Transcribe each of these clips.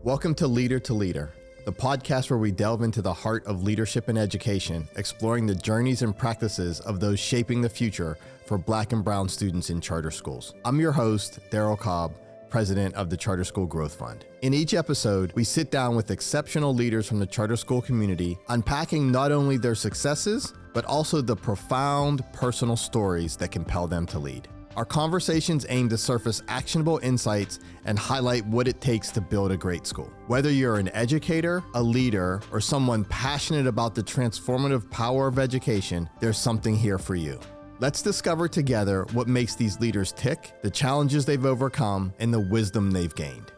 Welcome to Leader, the podcast where we delve into the heart of leadership and education, exploring the journeys and practices of those shaping the future for Black and Brown students in charter schools. I'm your host, Darryl Cobb, president of the Charter School Growth Fund. In each episode, we sit down with exceptional leaders from the charter school community, unpacking not only their successes, but also the profound personal stories that compel them to lead. Our conversations aim to surface actionable insights and highlight what it takes to build a great school. Whether you're an educator, a leader, or someone passionate about the transformative power of education, there's something here for you. Let's discover together what makes these leaders tick, the challenges they've overcome, and the wisdom they've gained.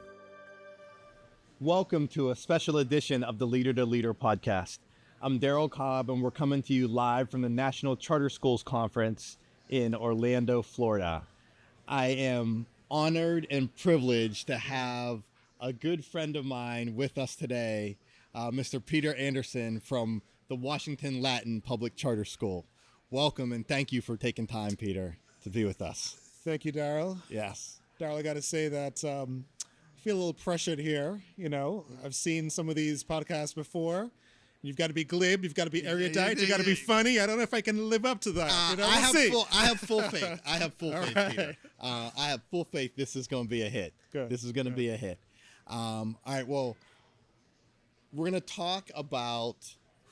Welcome to a special edition of the Leader to Leader podcast. I'm Darryl Cobb, and we're coming to you live from the National Charter Schools Conference in Orlando, Florida. I am honored and privileged to have a good friend of mine with us today, Mr. Peter Anderson from the Washington Latin Public Charter School. Welcome and thank you for taking time, Peter, to be with us. Thank you, Darryl. Yes. Darryl, I got to say that I feel a little pressured here. You know, I've seen some of these podcasts before. You've got to be glib. You've got to be erudite. You've got to be funny. I don't know if I can live up to that. You know, I have full faith. I have full faith, right. Peter. I have full faith this is going to be a hit. Good. This is going to be a hit. All right, well, we're going to talk about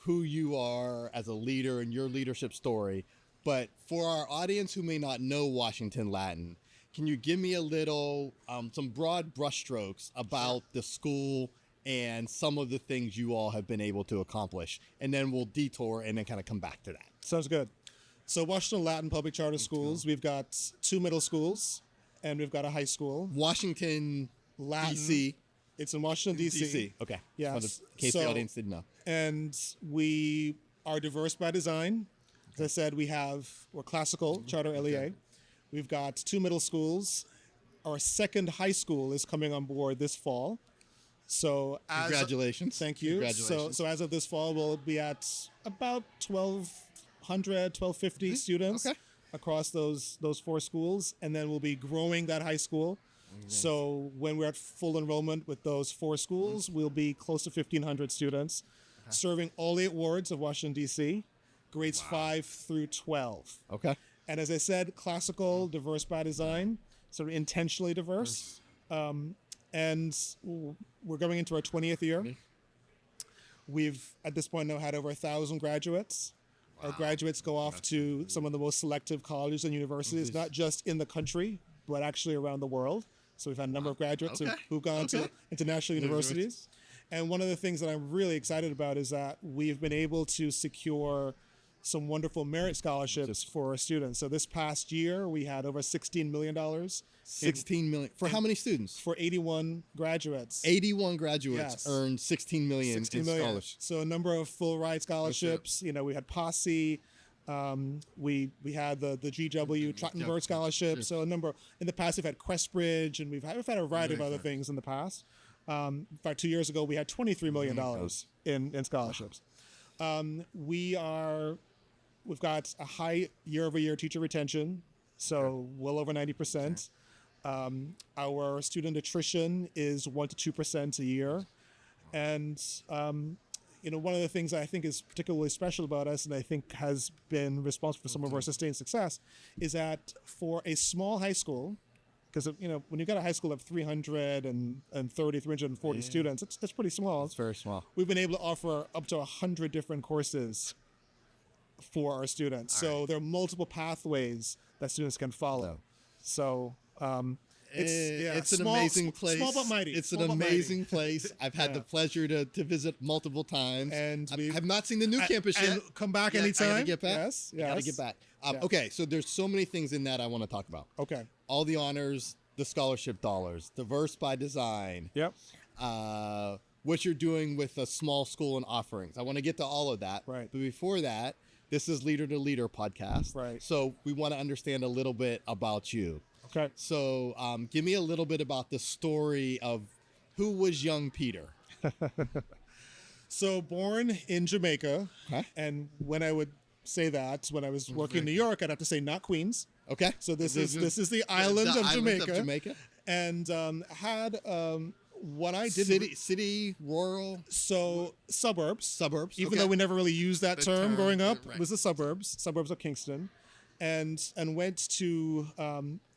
who you are as a leader and your leadership story. But for our audience who may not know Washington Latin, can you give me a little, some broad brushstrokes about the school and some of the things you all have been able to accomplish? And then we'll detour and then kind of come back to that. Sounds good. So Washington Latin Public Charter Schools, we've got 2 middle schools and we've got a high school. Washington, Latin. D.C. It's in Washington, D.C. Okay. Yes. In case the audience didn't know. And we are diverse by design. As I said, we're classical, charter LEA. Okay. We've got 2 middle schools. Our second high school is coming on board this fall. So Congratulations. Thank you. Congratulations. So as of this fall, we'll be at about 1,200, 1,250 students across those 4 schools. And then we'll be growing that high school. So when we're at full enrollment with those 4 schools, we'll be close to 1,500 students, serving all 8 wards of Washington, D.C., grades 5 through 12. Okay. And as I said, classical, diverse by design, sort of intentionally diverse. And we're going into our 20th year. We've, at this point now, had over 1,000 graduates. Wow. Our graduates go off to some of the most selective colleges and universities, not just in the country, but actually around the world. So we've had a number of graduates who've gone to international universities. And one of the things that I'm really excited about is that we've been able to secure some wonderful merit scholarships for our students. So this past year, we had over $16 million. $16 million. For how many students? For 81 graduates. 81 graduates earned $16 million in scholarships. So a number of full ride scholarships. You know, we had Posse. We had the GW Trottenberg scholarship. So a number, in the past we've had Questbridge, and we've had a variety of other things in the past. In fact, 2 years ago we had $23 million in scholarships. We've got a high year-over-year teacher retention, so well over 90%. Our student attrition is 1% to 2% a year, and you know, one of the things I think is particularly special about us, and I think has been responsible for some of our sustained success, is that for a small high school, because you know, when you've got a high school of 340 students, it's pretty small. It's very small. We've been able to offer up to 100 different courses for our students. So there are multiple pathways that students can follow. So it's an small, amazing place. Small but mighty. It's an amazing place. I've had the pleasure to visit multiple times. And I have not seen the new campus yet. Come back anytime. I gotta get back. Yes. Gotta get back. Okay, so there's so many things in that I want to talk about. Okay. All the honors, the scholarship dollars, diverse by design. Yep. What you're doing with a small school and offerings. I want to get to all of that. Right. But before that, this is Leader to Leader podcast. Right. So we want to understand a little bit about you. Okay. So give me a little bit about the story of who was young Peter. So born in Jamaica, and when I would say that, when I was working in New York, I'd have to say not Queens. Okay. So this is the island of Jamaica. And had what I did, city, rural, so suburbs, even okay. though we never really used that term growing up, right. it was the suburbs of Kingston, and went to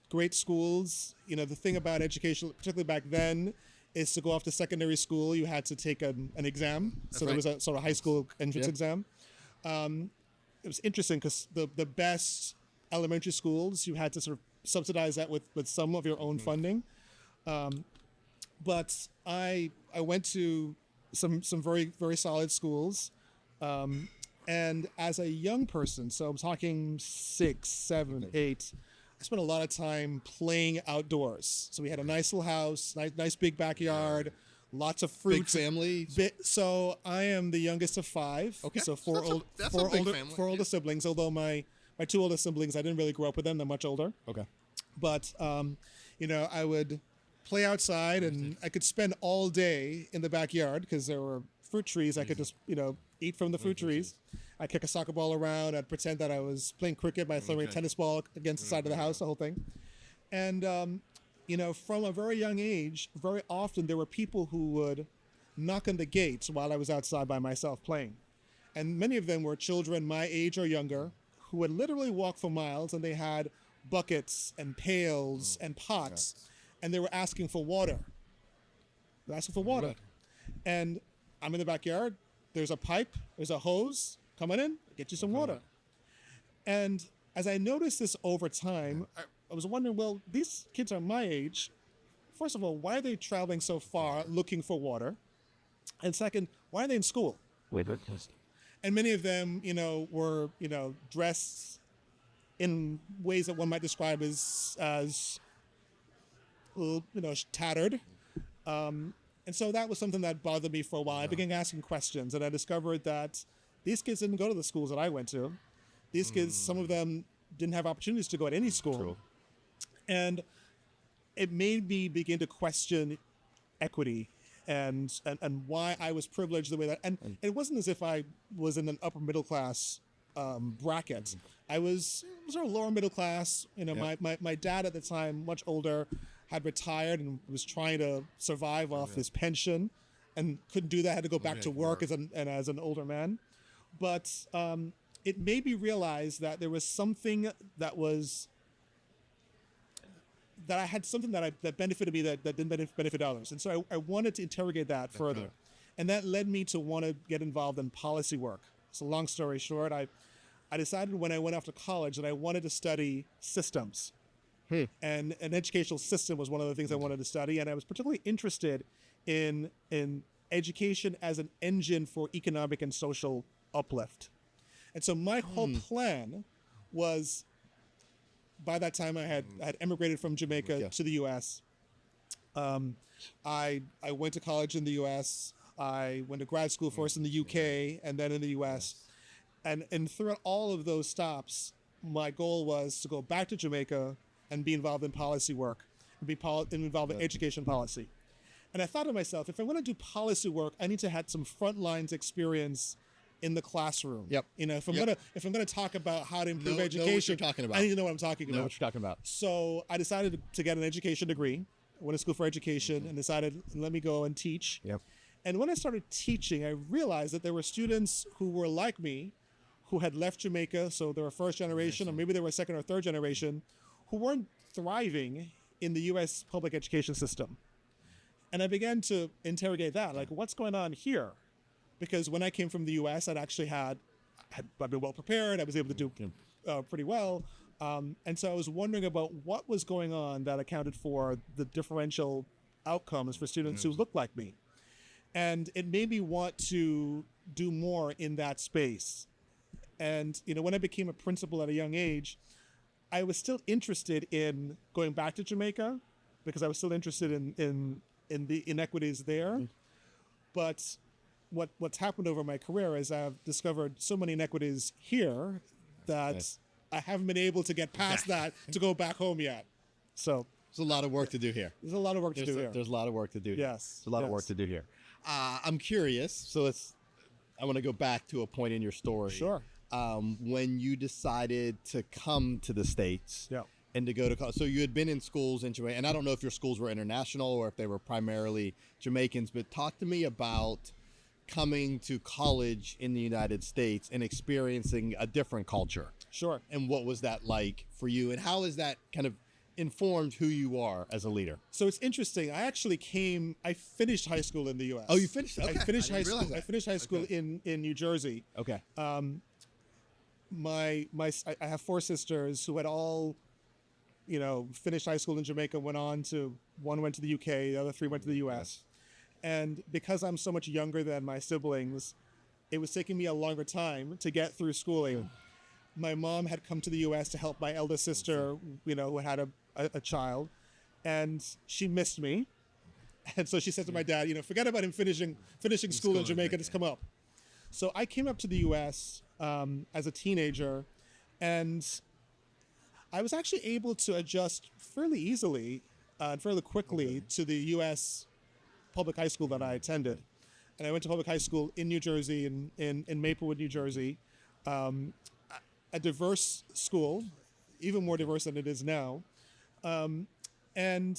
great schools. You know, the thing about education, particularly back then, is to go off to secondary school, you had to take an exam. So there was a sort of high school entrance exam. It was interesting because the best elementary schools, you had to sort of subsidize that with some of your own funding. But I went to some very, very solid schools. And as a young person, so I'm talking 6, 7, 8, I spent a lot of time playing outdoors. So we had a nice little house, nice big backyard, lots of fruits. big family. So I am the youngest of 5. Okay. So That's a big family. four older siblings, although my 2 older siblings, I didn't really grow up with them. They're much older. Okay. But, you know, I would play outside and I could spend all day in the backyard because there were fruit trees. I could just, you know, eat from the fruit trees. I'd kick a soccer ball around. I'd pretend that I was playing cricket by throwing a tennis ball against the side of the house, the whole thing. And, you know, from a very young age, very often there were people who would knock on the gates while I was outside by myself playing. And many of them were children my age or younger who would literally walk for miles, and they had buckets and pails and pots, and they were asking for water. They're asking for water. Right. And I'm in the backyard. There's a pipe. There's a hose. Come on in. Get you some water. And as I noticed this over time, I was wondering, well, these kids are my age. First of all, why are they traveling so far looking for water? And second, why are they in school? And many of them, you know, were, you know, dressed in ways that one might describe as you know, tattered. And so that was something that bothered me for a while. I began asking questions, and I discovered that these kids didn't go to the schools that I went to. These kids, some of them didn't have opportunities to go to any school. True. And it made me begin to question equity and why I was privileged the way that. And it wasn't as if I was in an upper middle class bracket. I was sort of lower middle class. You know, my dad at the time, much older, had retired and was trying to survive off his pension, and couldn't do that. Had to go back to work as an older man. But it made me realize that there was something that I had something that benefited me that didn't benefit others. And so I wanted to interrogate that further. And that led me to want to get involved in policy work. So long story short, I decided when I went off to college that I wanted to study systems. And an educational system was one of the things I wanted to study. And I was particularly interested in education as an engine for economic and social uplift. And so my whole plan was, by that time I had emigrated from Jamaica to the U.S. I went to college in the U.S. I went to grad school first in the U.K. and then in the U.S. And throughout all of those stops, my goal was to go back to Jamaica and be involved in policy work, and be involved in education policy. And I thought to myself, if I want to do policy work, I need to have some front lines experience in the classroom. You know, if I'm gonna talk about how to improve education, know what you're talking about. I need to know what I'm talking about. Know what you're talking about. So I decided to get an education degree. I went to school for education and decided, let me go and teach. And when I started teaching, I realized that there were students who were like me, who had left Jamaica, so they were first generation, or maybe they were second or third generation, who weren't thriving in the U.S. public education system. And I began to interrogate that, like, what's going on here? Because when I came from the U.S., I'd been well prepared. I was able to do pretty well. And so I was wondering about what was going on that accounted for the differential outcomes for students who looked like me. And it made me want to do more in that space. And, you know, when I became a principal at a young age, I was still interested in going back to Jamaica because I was still interested in the inequities there. But what's happened over my career is I've discovered so many inequities here that I haven't been able to get past that to go back home yet. So there's a lot of work to do here. There's a lot of work to do here. There's a lot of work to do. Yes. There's a lot of work to do here. I'm curious. So I want to go back to a point in your story. Sure. When you decided to come to the States and to go to college. So you had been in schools in Jamaica, and I don't know if your schools were international or if they were primarily Jamaicans, but talk to me about coming to college in the United States and experiencing a different culture. Sure. And what was that like for you, and how has that kind of informed who you are as a leader? So it's interesting. I finished high school in the U.S. Oh, you finished? Okay. I finished high school. That. I finished high school in New Jersey. Okay. I have 4 sisters who had all, finished high school in Jamaica. One went to the UK, the other 3 went to the US. And because I'm so much younger than my siblings, it was taking me a longer time to get through schooling. My mom had come to the U.S. to help my eldest sister, who had a child, and she missed me. And so she said to my dad, forget about him finishing school in Jamaica, just come up. So I came up to the U.S. As a teenager, and I was actually able to adjust fairly easily and fairly quickly to the U.S. public high school that I attended. And I went to public high school in New Jersey, in Maplewood, New Jersey. A diverse school, even more diverse than it is now, and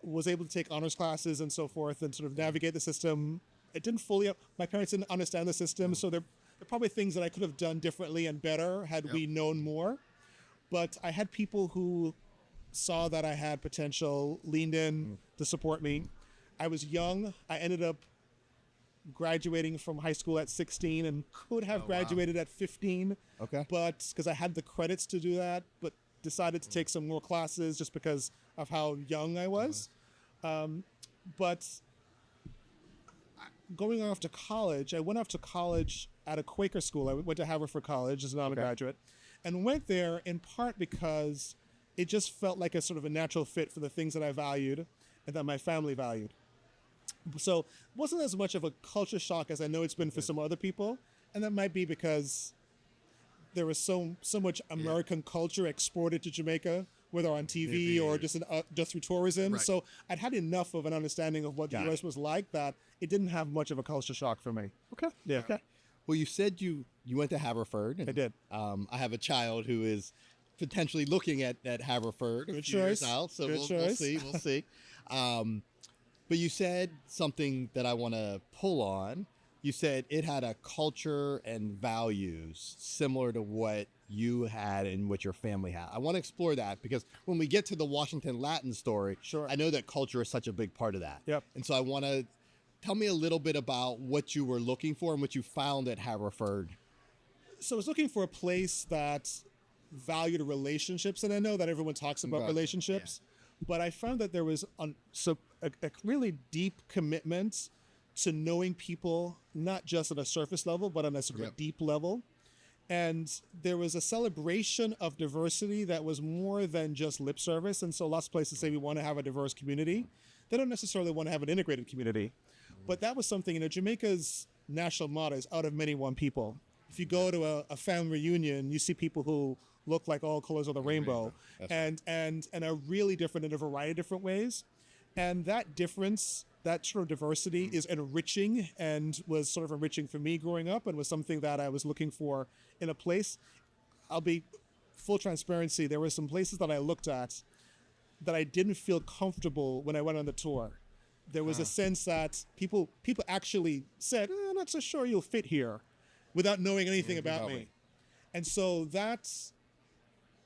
was able to take honors classes and so forth and sort of navigate the system. It didn't fully, my parents didn't understand the system, so there are probably things that I could have done differently and better had we known more. But I had people who saw that I had potential, leaned in to support me. I was young. I ended up graduating from high school at 16 and could have graduated at 15. Okay. But because I had the credits to do that, but decided to take some more classes just because of how young I was. But going off to college, I went off to college at a Quaker school. I went to Haverford College as an undergraduate and went there in part because it just felt like a sort of a natural fit for the things that I valued and that my family valued. So it wasn't as much of a culture shock as I know it's been for some other people. And that might be because there was so much American culture exported to Jamaica, whether on TV or just through tourism. Right. So I'd had enough of an understanding of what the U.S. was like that it didn't have much of a culture shock for me. Okay. Yeah. Okay. Well, you said you went to Haverford. And, I did. I have a child who is potentially looking at Haverford. Good choice. Out, so Good we'll choice. We'll see. But you said something that I want to pull on. You said it had a culture and values similar to what you had and what your family had. I want to explore that because when we get to the Washington Latin story, I know that culture is such a big part of that. Yep. And so I want to tell me a little bit about what you were looking for and what you found at Haverford. So I was looking for a place that valued relationships, and I know that everyone talks about relationships, but I found that there was a really deep commitment to knowing people, not just at a surface level, but on a sort of deep level. And there was a celebration of diversity that was more than just lip service. And so lots of places say we want to have a diverse community. They don't necessarily want to have an integrated community. But that was something, Jamaica's national motto is out of many, one people. If you go to a family reunion, you see people who look like all colors of the rainbow and are really different in a variety of different ways. And that difference, that sort of diversity is enriching and was sort of enriching for me growing up and was something that I was looking for in a place. I'll be full transparency. There were some places that I looked at that I didn't feel comfortable when I went on the tour. There was a sense that people actually said, I'm not so sure you'll fit here without knowing anything about me. And so that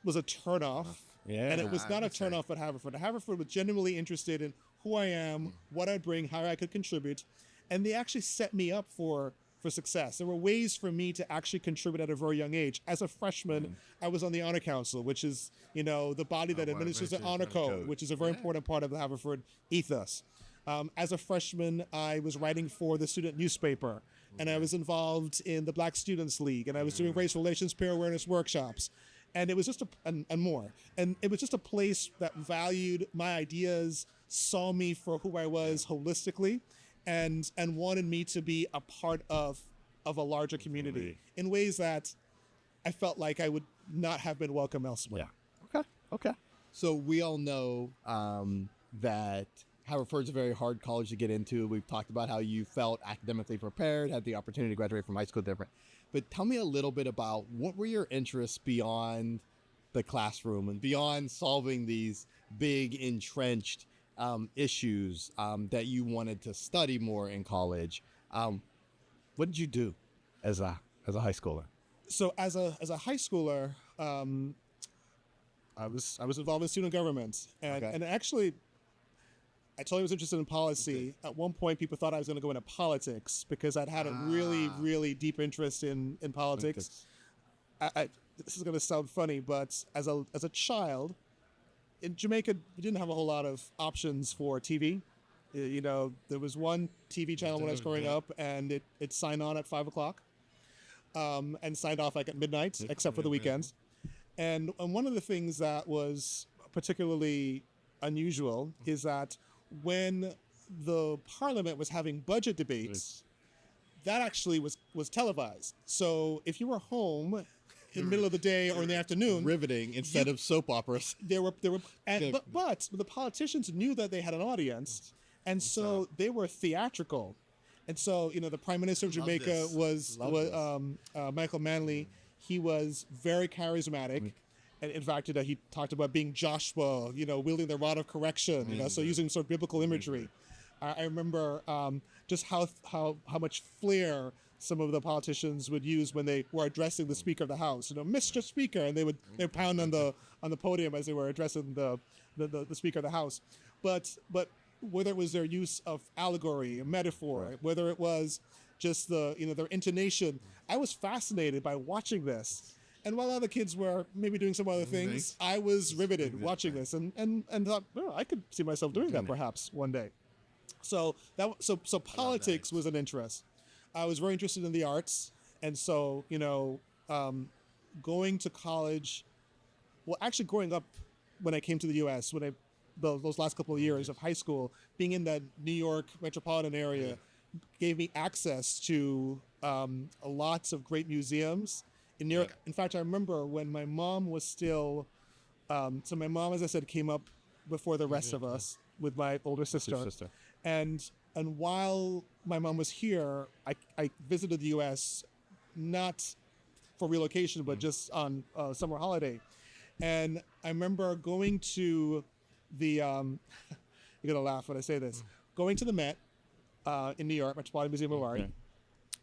was a turnoff. And it was not a turnoff at Haverford. Haverford was genuinely interested in who I am, what I bring, how I could contribute. And they actually set me up for success. There were ways for me to actually contribute at a very young age. As a freshman, I was on the Honor Council, which is, the body that administers the Honor Code, which is a very important part of the Haverford ethos. As a freshman, I was writing for the student newspaper, and I was involved in the Black Students League, and I was doing race relations, peer awareness workshops. And it was just and more. And it was just a place that valued my ideas, saw me for who I was holistically, and wanted me to be a part of a larger community in ways that I felt like I would not have been welcome elsewhere. Yeah. Okay. So we all know that Haverford's a very hard college to get into. We've talked about how you felt academically prepared, had the opportunity to graduate from high school different. But tell me a little bit about what were your interests beyond the classroom and beyond solving these big entrenched issues that you wanted to study more in college, what did you do as a high schooler? So as a high schooler, I was involved in student government, and actually, I told you I was interested in policy. At one point, people thought I was going to go into politics because I'd had a really deep interest in politics. This is going to sound funny, but as a child in Jamaica, we didn't have a whole lot of options for TV. You know, there was one TV channel when I was growing up, and it signed on at 5 o'clock, and signed off like at midnight, except for the weekends. And one of the things that was particularly unusual is that when the parliament was having budget debates, that actually was televised. So if you were home in the middle of the day or in the afternoon, Riveting instead of soap operas. but the politicians knew that they had an audience, and so they were theatrical. And so, you know, the Prime Minister of Jamaica was Michael Manley. He was very charismatic. And in fact, you know, he talked about being Joshua, you know, wielding the rod of correction, you know, so using sort of biblical imagery. I remember just how much flair some of the politicians would use when they were addressing the Speaker of the House. You know, Mr. Speaker, and they would pound on the podium as they were addressing the Speaker of the House. But whether it was their use of allegory, metaphor, whether it was just their intonation, I was fascinated by watching this. And while other kids were maybe doing some other things, I was riveted watching this and thought, oh, I could see myself doing that perhaps one day. So politics was an interest. I was very interested in the arts, and so, you know, going to college, well, actually growing up when I came to the U.S., those last couple of years of high school, being in that New York metropolitan area gave me access to lots of great museums in New York. In fact, I remember when my mom was still, so my mom, as I said, came up before the rest of us with my older sister. And while my mom was here, I visited the U.S. not for relocation, but just on summer holiday. And I remember going to the, you're going to laugh when I say this, going to the Met in New York, Metropolitan Museum of Art,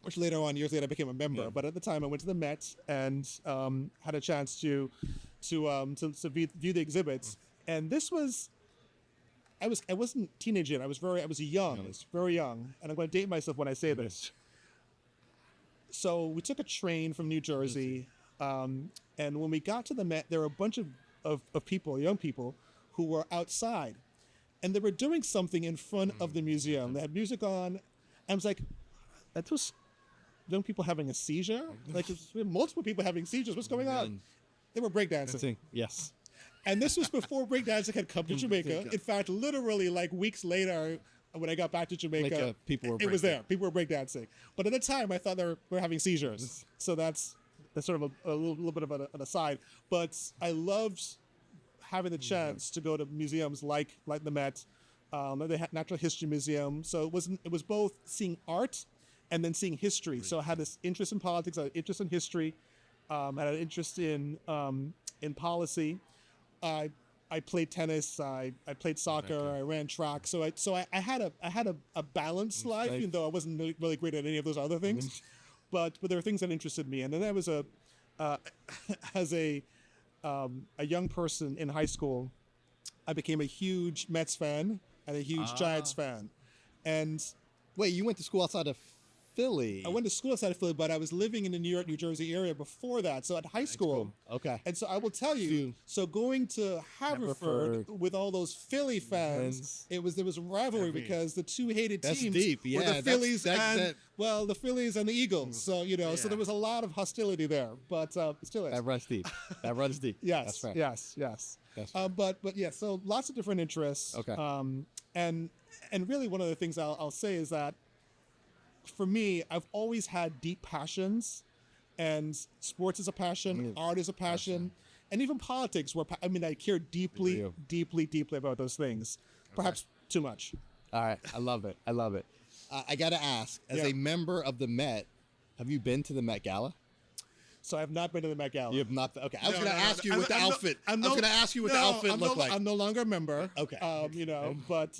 which later on, years later, I became a member. But at the time, I went to the Met and had a chance to view the exhibits. And this was, I wasn't a teenager. I was very young. And I'm going to date myself when I say this. So we took a train from New Jersey. And when we got to the Met, there were a bunch of people, young people, who were outside. And they were doing something in front of the museum. They had music on. And I was like, that was young people having a seizure? Like, multiple people having seizures. What's going on? They were breakdancing. Yes. And this was before breakdancing had come to Jamaica. In fact, literally, like weeks later, when I got back to Jamaica, it was there. People were breakdancing. But at the time, I thought they were having seizures. So that's sort of a little bit of an aside. But I loved having the chance to go to museums like the Met, the Natural History Museum. So it was both seeing art and then seeing history. So I had this interest in politics, I had an interest in history, I had an interest in policy. I played tennis, I played soccer, I ran track. So I had a balanced life, even though I wasn't really great at any of those other things. But there were things that interested me. And then I was as a young person in high school, I became a huge Mets fan and a huge Giants fan. And wait, you went to school outside of Philly? I went to school outside of Philly, but I was living in the New York, New Jersey area before that. So at high school. Okay. And so I will tell you, so going to Haverford with all those Philly fans, there was a rivalry because the two hated teams were the Phillies the Phillies and the Eagles. So, you know, so there was a lot of hostility there, but still is. That runs deep. Yes. That's right. Yes. That's right. But yeah, so lots of different interests. Okay. And really one of the things I'll say is that for me, I've always had deep passions, and sports is a passion, art is a passion, and even politics. I care deeply about those things. Perhaps too much. All right, I love it. I got to ask, as a member of the Met, have you been to the Met Gala? So I have not been to the Met Gala. You have not. Okay, I was No, going to no, no, ask you I'm- what the I'm no- outfit. I'm I was no- going to ask you what the No, outfit I'm looked like. I'm no longer a member. Okay. You know, but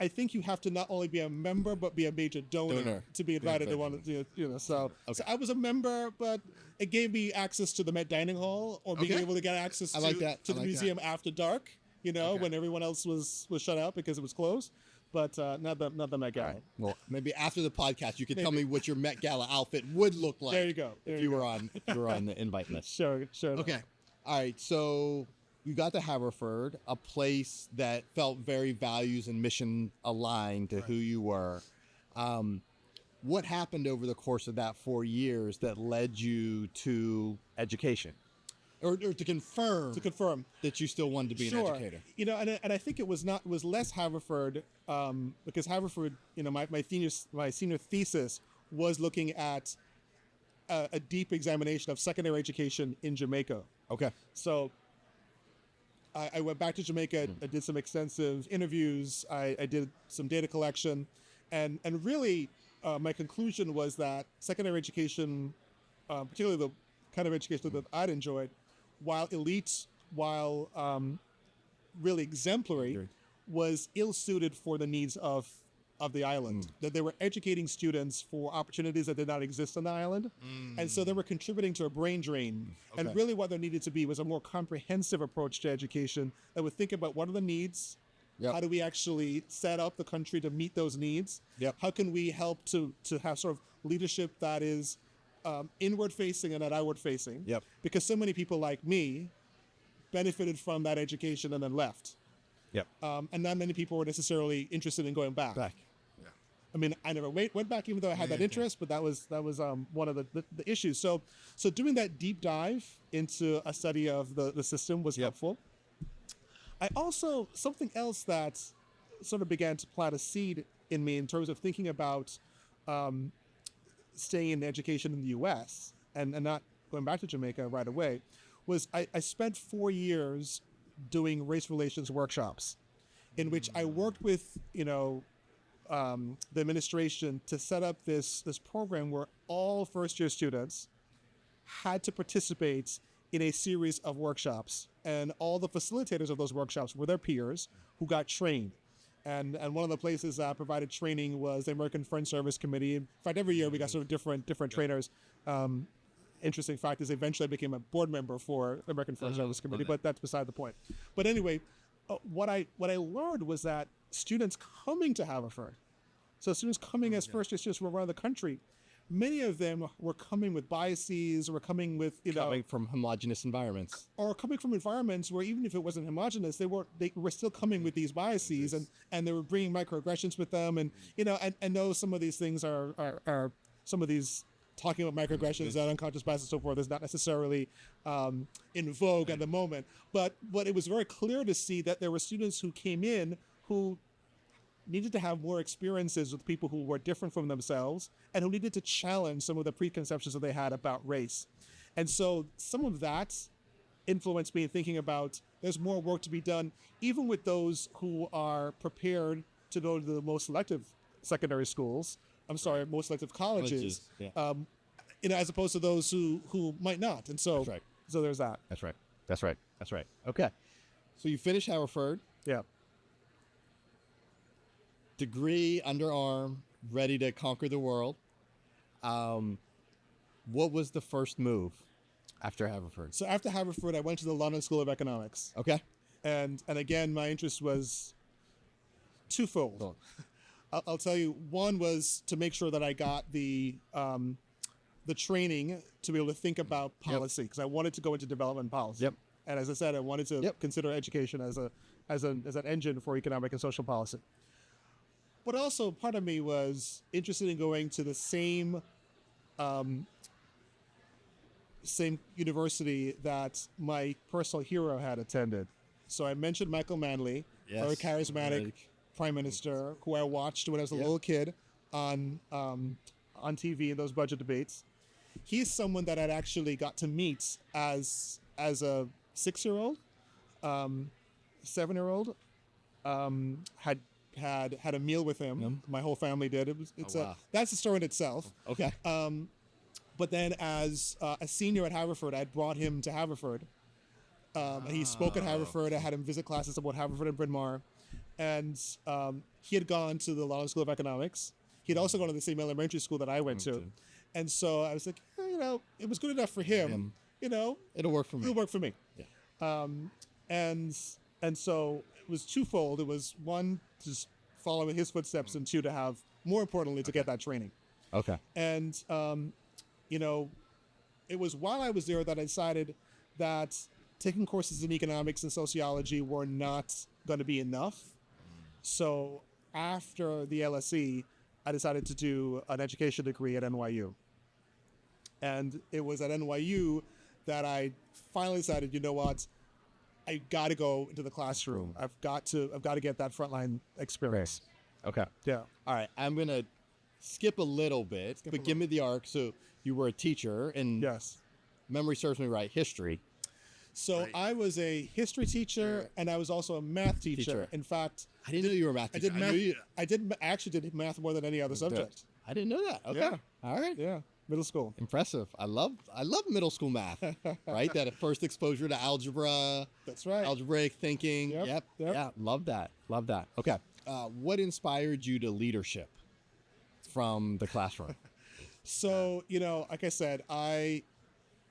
I think you have to not only be a member but be a major donor to be invited to one. You know, so I was a member, but it gave me access to the Met Dining Hall, or being Okay. able to get access I like that. to I the like museum after dark. You know, Okay. when everyone else was shut out because it was closed. But not the Met Gala. Well, maybe after the podcast, you could tell me what your Met Gala outfit would look like. There you go. There If you you go. were on the invite list. Sure. Okay. All right. So you got to Haverford, a place that felt very values and mission aligned to who you were. What happened over the course of that 4 years that led you to education, or to confirm that you still wanted to be an educator? You know, and I think it was less Haverford, because Haverford, you know, my senior thesis was looking at a deep examination of secondary education in Jamaica. Okay. So I went back to Jamaica. I did some extensive interviews. I did some data collection, and really my conclusion was that secondary education, particularly the kind of education that I'd enjoyed, while elite, while really exemplary, was ill-suited for the needs of the island. That they were educating students for opportunities that did not exist on the island, and so they were contributing to a brain drain. And really what there needed to be was a more comprehensive approach to education that would think about what are the needs, how do we actually set up the country to meet those needs, how can we help to have sort of leadership that is inward facing and not outward facing, because so many people like me benefited from that education and then left. And not many people were necessarily interested in going back. I mean, I never went back, even though I had that interest, but that was one of the issues. So doing that deep dive into a study of the system was helpful. I also, something else that sort of began to plant a seed in me in terms of thinking about staying in education in the U.S. and not going back to Jamaica right away, was I spent 4 years doing race relations workshops, in which I worked with, you know, the administration to set up this program where all first-year students had to participate in a series of workshops, and all the facilitators of those workshops were their peers who got trained. And one of the places that provided training was the American Friends Service Committee. In fact, every year we got sort of different trainers. Interesting fact is eventually I became a board member for the American Friends Service Committee, but that's beside the point. But anyway, what I learned was that students coming to Haverford, so students coming as first year students from around the country, many of them were coming with biases, or were coming with, you know, Coming from homogenous environments, or coming from environments where even if it wasn't homogenous, they were still coming with these biases, and they were bringing microaggressions with them, and you know, and know some of these things are some of these talking about microaggressions and unconscious bias and so forth is not necessarily in vogue at the moment, but it was very clear to see that there were students who came in who needed to have more experiences with people who were different from themselves, and who needed to challenge some of the preconceptions that they had about race. And so some of that influenced me in thinking about there's more work to be done, even with those who are prepared to go to the most selective secondary schools. I'm sorry, most selective colleges. You know, as opposed to those who might not. And so, so there's that. That's right. Okay. So you finished Haverford. Yeah. Degree, underarm, ready to conquer the world. What was the first move after Haverford? So after Haverford, I went to the London School of Economics. Okay. And again, my interest was twofold. I'll tell you, one was to make sure that I got the training to be able to think about policy, because I wanted to go into development policy. And as I said, I wanted to consider education as an engine for economic and social policy. But also, part of me was interested in going to the same university that my personal hero had attended. So I mentioned Michael Manley, very charismatic prime minister, who I watched when I was a little kid on TV in those budget debates. He's someone that I'd actually got to meet as a 6-year-old, 7-year-old. Had a meal with him. My whole family did. It's that's a story in itself. Okay. But then as a senior at Haverford, I brought him to Haverford. And he spoke at Haverford. I had him visit classes about Haverford and Bryn Mawr. And he had gone to the London School of Economics. He had also gone to the same elementary school that I went to. And so I was like, it was good enough for him. It'll work for me. It'll work for me. Yeah. And so it was twofold. It was one, just follow in his footsteps, and two, to have, more importantly, to get that training. Okay. And, it was while I was there that I decided that taking courses in economics and sociology were not going to be enough. So after the LSE, I decided to do an education degree at NYU. And it was at NYU that I finally decided, you know what, I got to go into the classroom. I've got to get that frontline experience. Okay. Yeah. All right. I'm going to skip a little bit, but give me the arc. So you were a teacher, and Yes. memory serves me right, history. So I was a history teacher, and I was also a math teacher. In fact, I didn't know you were a math teacher. I actually did math more than any other subject. I didn't know that. Okay. Yeah. All right. Yeah. Middle school. Impressive. I love middle school math, right? That first exposure to algebra. That's right. Algebraic thinking. Yep. Yeah. Love that. Okay. What inspired you to leadership from the classroom? So, like I said,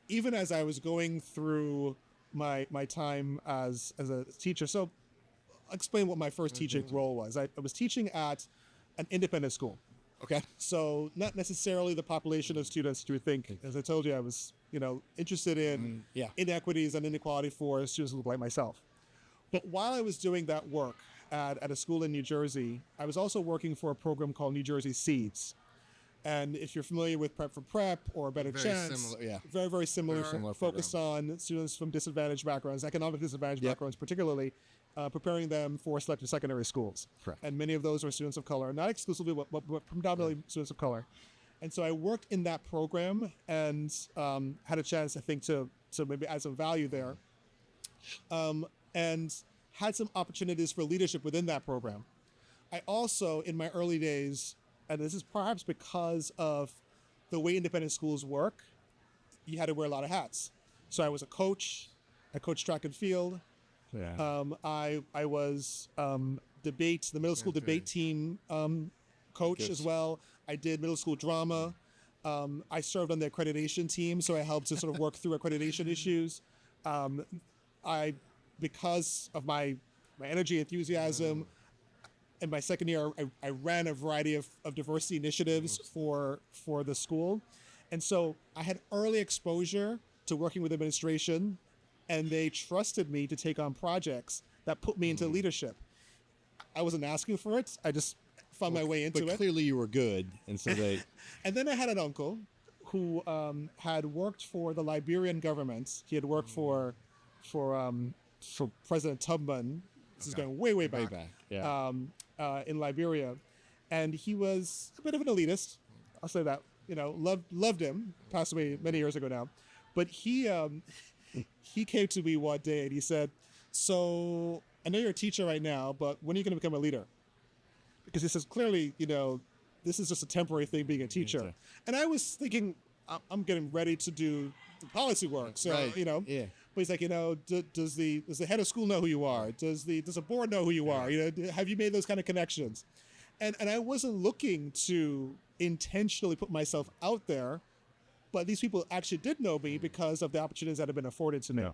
even as I was going through my time as a teacher, so I'll explain what my first teaching role was. I was teaching at an independent school. Okay. So not necessarily the population of students you would think. As I told you, I was, interested in inequities and inequality for students who look like myself. But while I was doing that work at a school in New Jersey, I was also working for a program called New Jersey Seeds. And if you're familiar with Prep for Prep or Better Chance, very, very similar focused on students from disadvantaged backgrounds, economic disadvantaged backgrounds particularly, preparing them for selective secondary schools. Correct. And many of those are students of color, not exclusively, but predominantly students of color. And so I worked in that program and had a chance, I think, to maybe add some value there, and had some opportunities for leadership within that program. I also, in my early days, and this is perhaps because of the way independent schools work, you had to wear a lot of hats. So I was a coach. I coached track and field. Yeah. I was the middle school debate team coach as well. I did middle school drama. I served on the accreditation team, so I helped to sort of work through accreditation issues. Because of my energy, enthusiasm, in my second year, I ran a variety of diversity initiatives for the school. And so I had early exposure to working with administration, and they trusted me to take on projects that put me into leadership. I wasn't asking for it. I just found my way into it. But clearly you were good, and so they... And then I had an uncle who had worked for the Liberian government. He had worked for President Tubman. This is going way back. Yeah. In Liberia, and he was a bit of an elitist. I'll say that. Loved him. Passed away many years ago now, but he came to me one day and he said, "So I know you're a teacher right now, but when are you going to become a leader?" Because he says clearly, this is just a temporary thing being a teacher. And I was thinking, I'm getting ready to do the policy work, so Yeah. But he's like, does the head of school know who you are? Does the board know who you are? Have you made those kind of connections? And I wasn't looking to intentionally put myself out there, but these people actually did know me because of the opportunities that have been afforded to me. Yeah.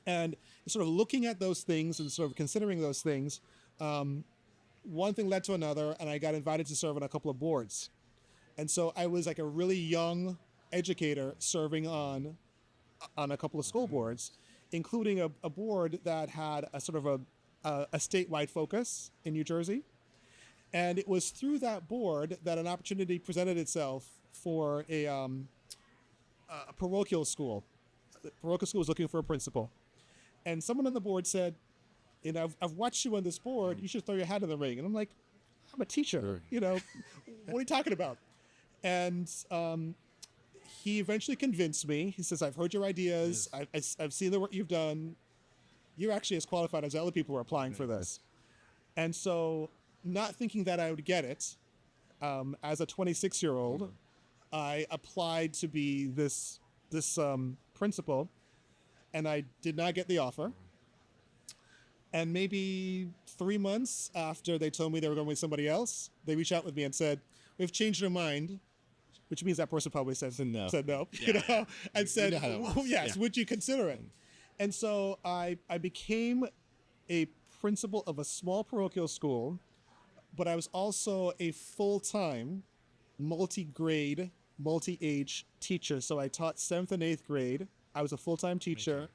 And sort of looking at those things and sort of considering those things, one thing led to another, and I got invited to serve on a couple of boards. And so I was like a really young educator serving on a couple of school boards, including a board that had a sort of a statewide focus in New Jersey. And it was through that board that an opportunity presented itself for a parochial school. The parochial school was looking for a principal. And someone on the board said, I've watched you on this board, you should throw your hat in the ring. And I'm like, I'm a teacher, what are you talking about? And he eventually convinced me. He says, I've heard your ideas. I've seen the work you've done. You're actually as qualified as other people who are applying for this. And so, not thinking that I would get it, as a 26-year-old, I applied to be this principal, and I did not get the offer. And maybe 3 months after they told me they were going with somebody else, they reached out with me and said, "We've changed our mind," which means that person probably said no. Said no, Yeah. and said, know how that works. "Oh, yes, Yeah. would you consider it?" And so I became a principal of a small parochial school, but I was also a full-time, multi-grade, multi-age teacher. So I taught 7th and 8th grade. I was a full-time teacher,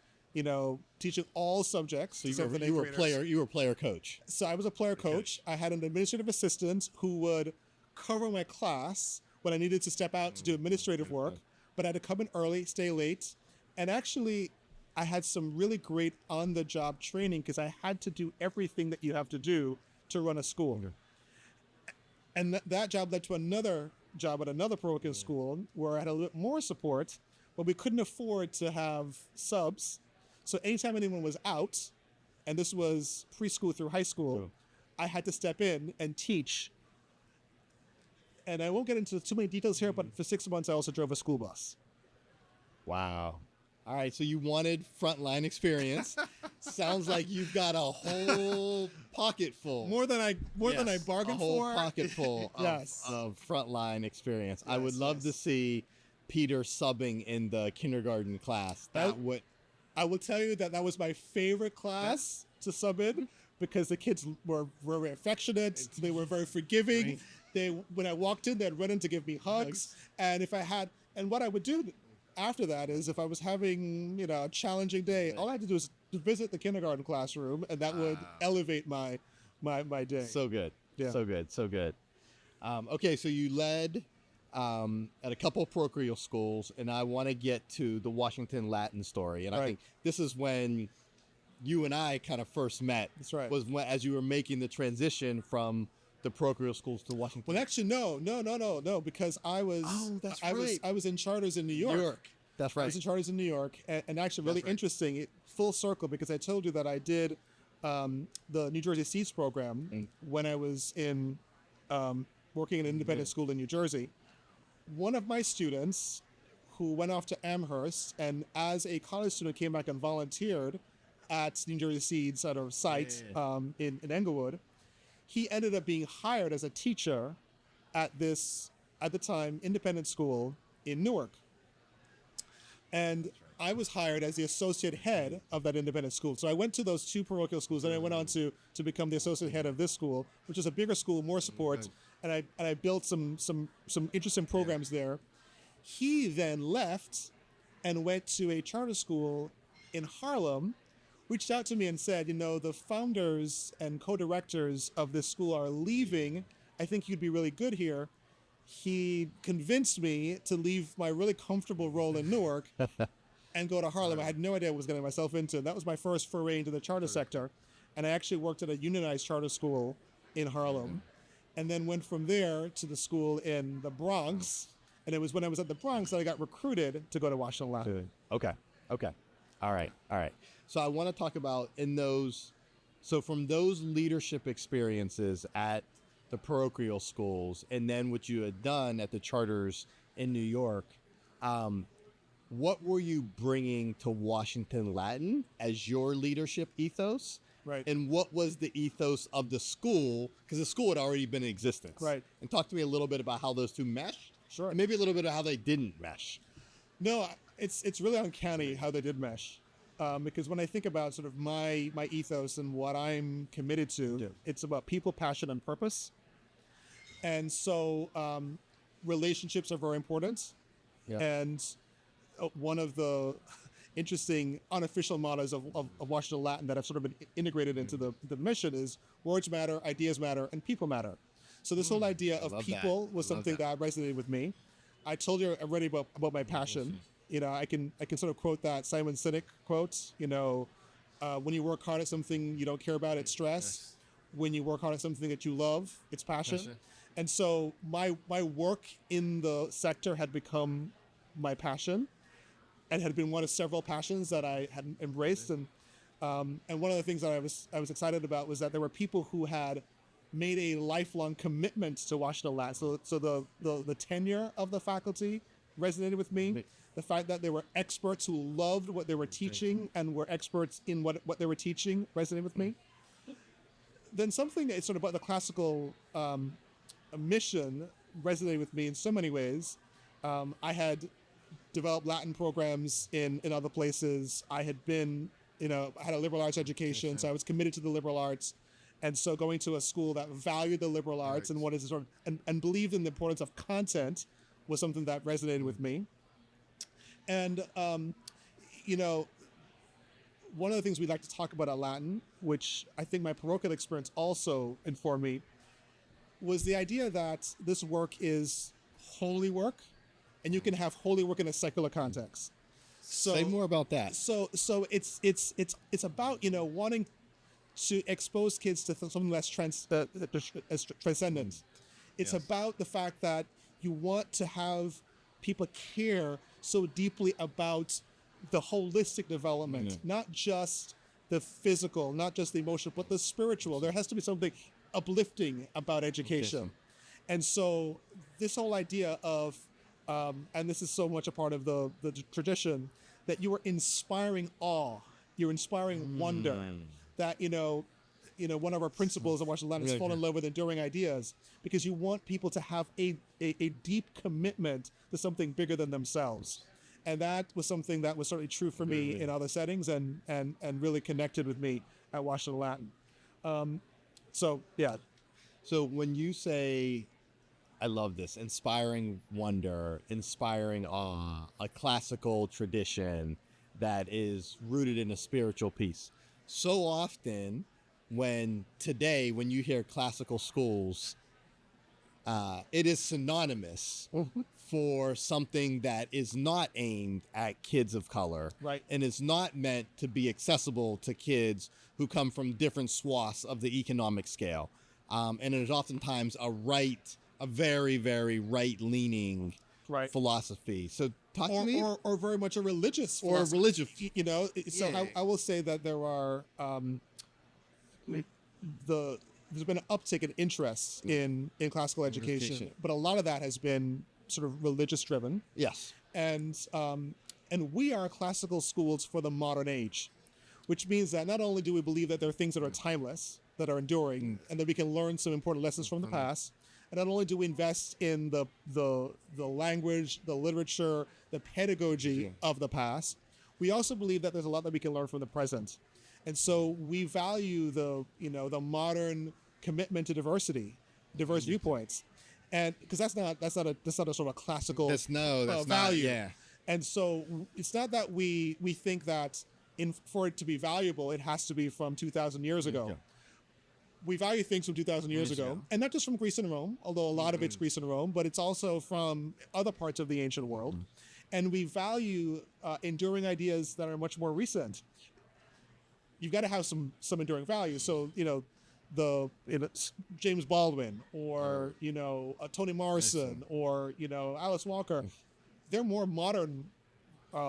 teaching all subjects. So seventh and you eighth were a graders. player. You were a player coach. So I was a player coach. I had an administrative assistant who would cover my class when I needed to step out to do administrative work, but I had to come in early, stay late. And actually, I had some really great on-the-job training because I had to do everything that you have to do to run a school. And that job led to another job at another parochial school where I had a little bit more support, but we couldn't afford to have subs. So anytime anyone was out, and this was preschool through high school, I had to step in and teach. And I won't get into too many details here, but for 6 months I also drove a school bus. Wow. All right, so you wanted frontline experience. Sounds like you've got a whole pocket full. More than I bargained a whole for. pocket full Yes. of frontline experience. I would love yes. to see Peter subbing in the kindergarten class. That would. I will tell you that was my favorite class to sub in because the kids were very affectionate. They were very forgiving. When I walked in, they'd run in to give me hugs. And what I would do after that is if I was having, a challenging day, all I had to do is to visit the kindergarten classroom, and that would elevate my day. So good. Yeah. So good. So good. Okay, so you led at a couple of parochial schools, and I want to get to the Washington Latin story. And I think this is when you and I kind of first met. That's right. Was as you were making the transition from the parochial schools to Washington. Well, actually, no, because I was I was in charters in New York. That's I right. was in charters in New York, and actually really interesting, full circle, because I told you that I did the New Jersey Seeds program when I was in working in an independent school in New Jersey. One of my students who went off to Amherst and as a college student came back and volunteered at New Jersey Seeds at a site in Englewood. He ended up being hired as a teacher at this, at the time, independent school in Newark. And I was hired as the associate head of that independent school. So I went to those two parochial schools, and I went on to become the associate head of this school, which is a bigger school, more support, and I built some interesting programs there. He then left and went to a charter school in Harlem, reached out to me and said, the founders and co-directors of this school are leaving. I think you'd be really good here. He convinced me to leave my really comfortable role in Newark and go to Harlem. I had no idea what I was getting myself into. That was my first foray into the charter sector. And I actually worked at a unionized charter school in Harlem and then went from there to the school in the Bronx. And it was when I was at the Bronx that I got recruited to go to Washington Latin. Okay. All right. So I want to talk about from those leadership experiences at the parochial schools and then what you had done at the charters in New York, what were you bringing to Washington Latin as your leadership ethos? Right. And what was the ethos of the school? Because the school had already been in existence. Right. And talk to me a little bit about how those two meshed. Sure. And maybe a little bit of how they didn't mesh. No, it's really uncanny how they did mesh. Because when I think about sort of my ethos and what I'm committed to, it's about people, passion, and purpose. And so relationships are very important. Yeah. And one of the interesting unofficial mottos of Washington Latin that I've sort of been integrated into the mission is words matter, ideas matter, and people matter. So this whole idea of people was something that resonated with me. I told you already about my passion. I can sort of quote that Simon Sinek quote. When you work hard at something you don't care about, it's stress. When you work hard at something that you love, it's passion. And so my work in the sector had become my passion, and had been one of several passions that I had embraced. And one of the things that I was excited about was that there were people who had made a lifelong commitment to Washington Latin. So the tenure of the faculty resonated with me. The fact that they were experts who loved what they were teaching and were experts in what they were teaching resonated with me. Then something that's sort of about the classical mission resonated with me in so many ways. I had developed Latin programs in other places. I had been, I had a liberal arts education, so I was committed to the liberal arts. And so going to a school that valued the liberal arts and wanted to sort of, and believed in the importance of content was something that resonated with me. And, one of the things we like to talk about at Latin, which I think my parochial experience also informed me, was the idea that this work is holy work, and you can have holy work in a secular context. So, say more about that. So it's about wanting to expose kids to something less transcendent. It's about the fact that you want to have people care so deeply about the holistic development, not just the physical, not just the emotional, but the spiritual. There has to be something uplifting about education. And so this whole idea of, and this is so much a part of the tradition, that you are inspiring awe, you're inspiring wonder, that, one of our principles of Washington Latin is fall in love with enduring ideas, because you want people to have a deep commitment to something bigger than themselves. And that was something that was certainly true for me in other settings and really connected with me at Washington Latin. So when you say, I love this, inspiring wonder, inspiring awe, a classical tradition that is rooted in a spiritual piece. So often when you hear classical schools, it is synonymous for something that is not aimed at kids of color, right, and is not meant to be accessible to kids who come from different swaths of the economic scale. And it is oftentimes a very, very right-leaning philosophy. So talk to me. Or very much a religious or philosophy. A religious. So I will say that there are there's been an uptick in interest in classical education, but a lot of that has been sort of religious driven. Yes. And we are classical schools for the modern age, which means that not only do we believe that there are things that are timeless, that are enduring, and that we can learn some important lessons from the past, and not only do we invest in the language, the literature, the pedagogy of the past, we also believe that there's a lot that we can learn from the present. And so we value the modern commitment to diverse viewpoints, and because that's not a sort of classical value. Yeah. And so it's not that we think that for it to be valuable, it has to be from 2,000 years ago. Yeah. We value things from 2,000 years ago, and not just from Greece and Rome, although a lot of it's Greece and Rome, but it's also from other parts of the ancient world. And we value enduring ideas that are much more recent. You've got to have some enduring value. So, James Baldwin or, Toni Morrison or, Alice Walker, they're more modern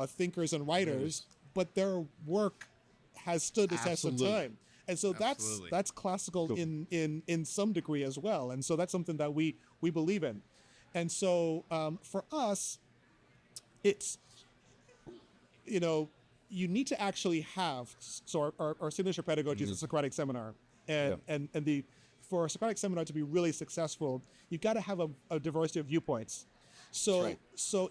thinkers and writers, but their work has stood the test of time. And so that's classical in some degree as well. And so that's something that we believe in. And so for us, it's, you need to actually have, so our signature pedagogy is a Socratic seminar. And for a Socratic seminar to be really successful, you've got to have a diversity of viewpoints. So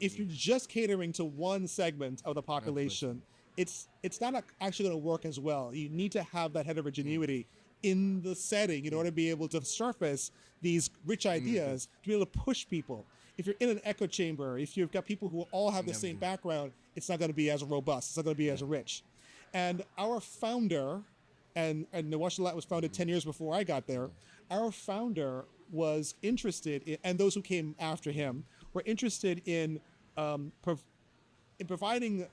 if you're just catering to one segment of the population, it's not actually going to work as well. You need to have that heterogeneity in the setting in order to be able to surface these rich ideas, to be able to push people. If you're in an echo chamber, if you've got people who all have the same background, it's not going to be as robust. It's not going to be as rich. And our founder, and the Washington Latin was founded 10 years before I got there, our founder was interested in, and those who came after him were interested in providing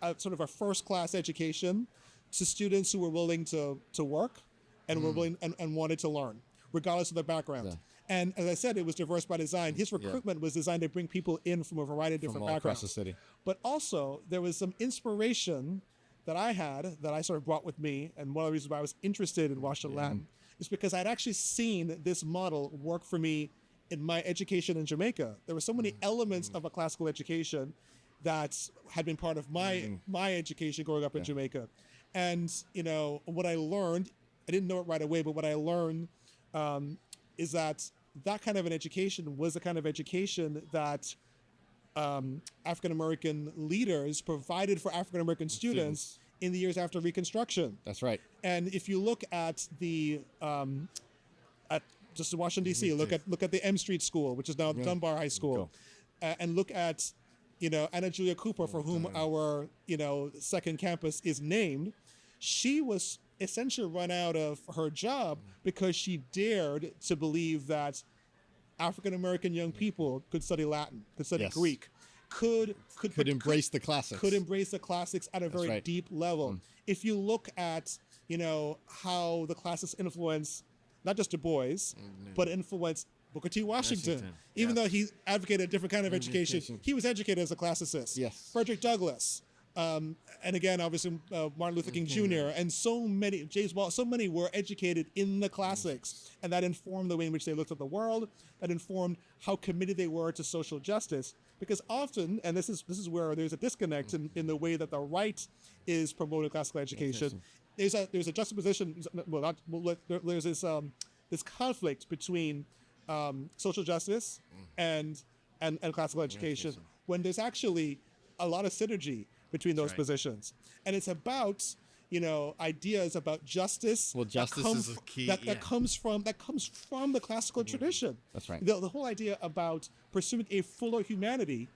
a sort of a first-class education to students who were willing to work and were willing and wanted to learn, regardless of their background. Yeah. And as I said, it was diverse by design. His recruitment was designed to bring people in from a variety of different backgrounds. Across the city. But also, there was some inspiration that I had that I sort of brought with me, and one of the reasons why I was interested in Washington Latin is because I'd actually seen this model work for me in my education in Jamaica. There were so many elements of a classical education that had been part of my education growing up in Jamaica. And, what I learned, I didn't know it right away, but what I learned is that kind of an education was the kind of education that African-American leaders provided for African-American students in the years after Reconstruction. That's right. And if you look at just in Washington, D.C., look at the M Street School, which is now Dunbar High School, and look at, Anna Julia Cooper, for whom our, second campus is named. She was essentially run out of her job because she dared to believe that African-American young people could study Latin, could study Greek, could embrace the classics. Could embrace the classics at a very deep level. If you look at, how the classics influence not just Du Bois, but influenced Booker T. Washington. Even though he advocated a different kind of education, he was educated as a classicist. Yes. Frederick Douglass. And again, obviously, Martin Luther King Jr. and so many, James Baldwin, so many were educated in the classics, and that informed the way in which they looked at the world. That informed how committed they were to social justice. Because often, and this is where there's a disconnect in the way that the right is promoting classical education. There's a juxtaposition. There's this conflict between social justice and classical education, when there's actually a lot of synergy between those positions, and it's about ideas about justice. Well, justice is a key. That comes from the classical tradition. That's right. The whole idea about pursuing a fuller humanity,